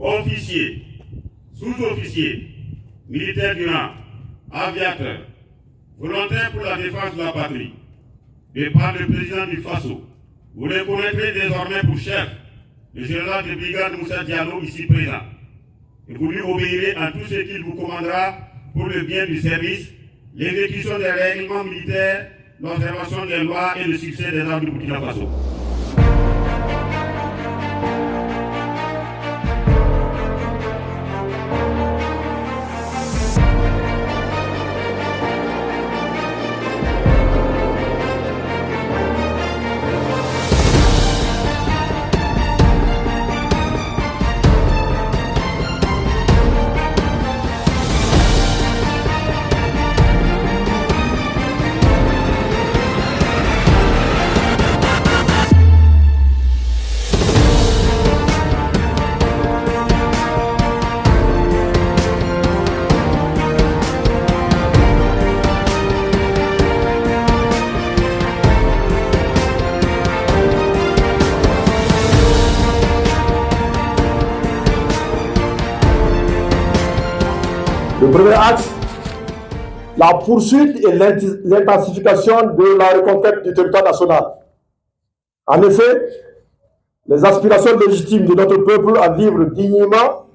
officiers, sous-officiers, militaires du rang, aviateurs, volontaires pour la défense de la patrie, de par le président du FASO, vous les connaîtrez désormais pour chef, le général de brigade Moussa Diallo, ici présent. Et vous lui obéirez en tout ce qu'il vous commandera pour le bien du service, l'exécution des règlements militaires, l'observation des lois et le succès des armes du Burkina Faso. Le premier axe, la poursuite et l'intensification de la reconquête du territoire national. En effet, les aspirations légitimes de notre peuple à vivre dignement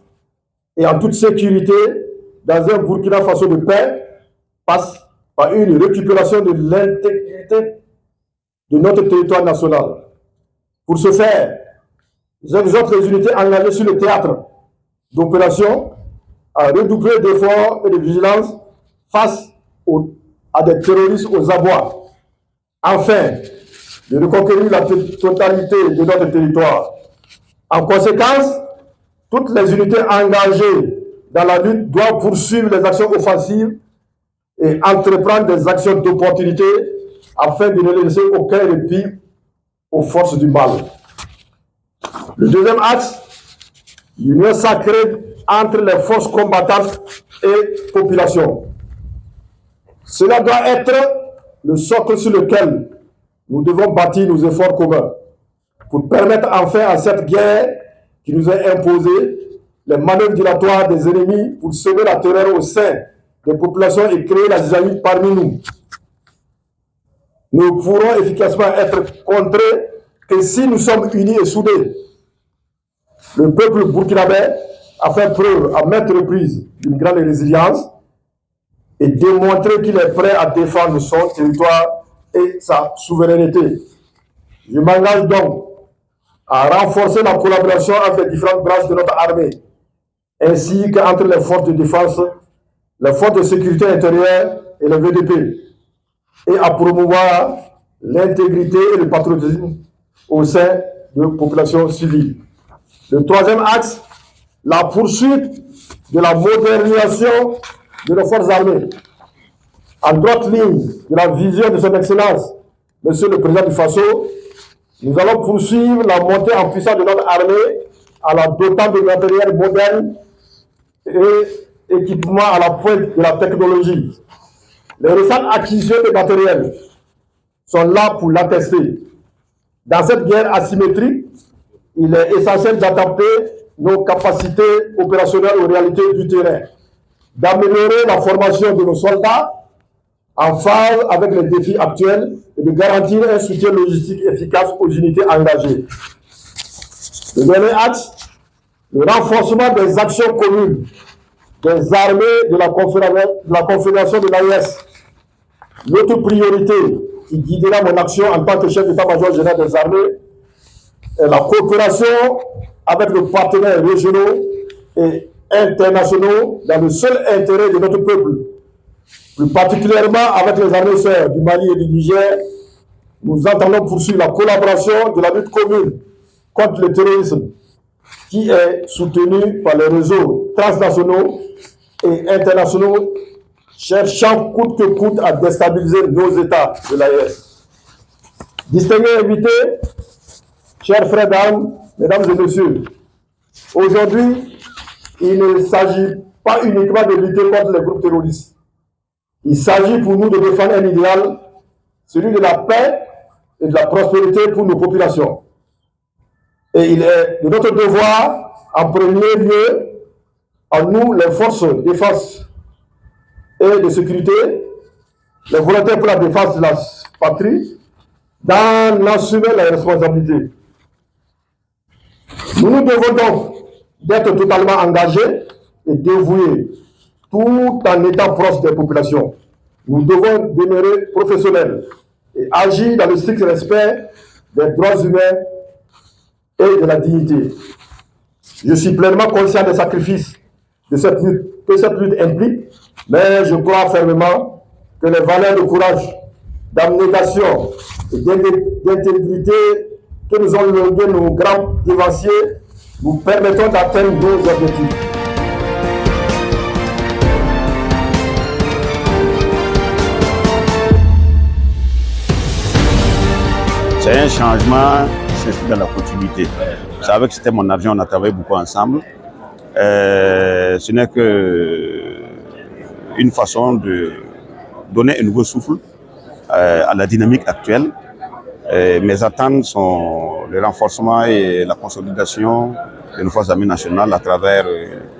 et en toute sécurité dans un Burkina Faso de paix passent par une récupération de l'intégrité de notre territoire national. Pour ce faire, j'exhorte les unités engagées sur le théâtre d'opération à redoubler d'efforts et de vigilance face à des terroristes aux abois, afin de reconquérir la totalité de notre territoire. En conséquence, toutes les unités engagées dans la lutte doivent poursuivre les actions offensives et entreprendre des actions d'opportunité afin de ne laisser aucun répit aux forces du mal. Le deuxième axe, l'union sacrée entre les forces combattantes et population. Cela doit être le socle sur lequel nous devons bâtir nos efforts communs pour permettre enfin à cette guerre qui nous est imposée les manœuvres dilatoires des ennemis pour semer la terreur au sein des populations et créer la zizanie parmi nous. Nous pourrons efficacement être contrés que si nous sommes unis et soudés. Le peuple burkinabé a fait preuve à maintes reprises d'une grande résilience et démontré qu'il est prêt à défendre son territoire et sa souveraineté. Je m'engage donc à renforcer la collaboration entre les différentes branches de notre armée, ainsi qu'entre les forces de défense, les forces de sécurité intérieure et les VDP, et à promouvoir l'intégrité et le patriotisme au sein de populations civiles. Le troisième axe, la poursuite de la modernisation de nos forces armées. En droite ligne de la vision de son Excellence, Monsieur le Président du Faso, nous allons poursuivre la montée en puissance de notre armée en la dotant de matériel moderne et équipements à la pointe de la technologie. Les récentes acquisitions de matériel sont là pour l'attester. Dans cette guerre asymétrique, il est essentiel d'adapter nos capacités opérationnelles aux réalités du terrain, d'améliorer la formation de nos soldats en phase avec les défis actuels et de garantir un soutien logistique efficace aux unités engagées. Le dernier axe, le renforcement des actions communes des armées de la Confédération de l'AES. Notre priorité qui guidera mon action en tant que chef d'état-major général des armées est la coopération avec nos partenaires régionaux et internationaux dans le seul intérêt de notre peuple. Plus particulièrement avec les armées sœurs du Mali et du Niger, nous entendons poursuivre la collaboration de la lutte commune contre le terrorisme qui est soutenue par les réseaux transnationaux et internationaux cherchant coûte que coûte à déstabiliser nos États de l'AES. Distingués invités, chers frères d'armes, mesdames et messieurs, aujourd'hui, il ne s'agit pas uniquement de lutter contre les groupes terroristes. Il s'agit pour nous de défendre un idéal, celui de la paix et de la prospérité pour nos populations. Et il est de notre devoir en premier lieu à nous, les forces de défense et de sécurité, les volontaires pour la défense de la patrie, d'en assumer la responsabilité. Nous nous devons donc d'être totalement engagés et dévoués, tout en étant proches des populations. Nous devons demeurer professionnels et agir dans le strict respect des droits humains et de la dignité. Je suis pleinement conscient des sacrifices que cette lutte implique, mais je crois fermement que les valeurs de courage, d'abnégation et d'intégrité que nous ont léguées nos grands dévanciers nous permettront d'atteindre nos objectifs. C'est un changement qui s'inscrit dans la continuité. Vous savez que c'était mon argent, on a travaillé beaucoup ensemble. Ce n'est qu'une façon de donner un nouveau souffle à la dynamique actuelle. Mes attentes sont le renforcement et la consolidation de nos forces armées nationales à travers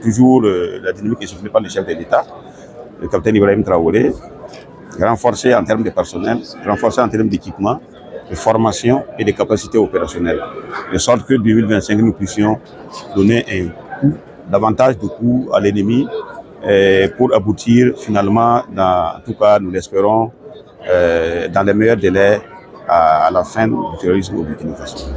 toujours la dynamique essoufflée par le chef de l'État, le capitaine Ibrahim Traoré, renforcer en termes de personnel, renforcer en termes d'équipement, de formation et de capacités opérationnelles, de sorte que 2025 nous puissions donner davantage de coups à l'ennemi pour aboutir finalement, en tout cas nous l'espérons, dans les meilleurs délais à la fin du terrorisme au Burkina Faso.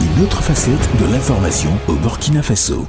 Une autre facette de l'information au Burkina Faso.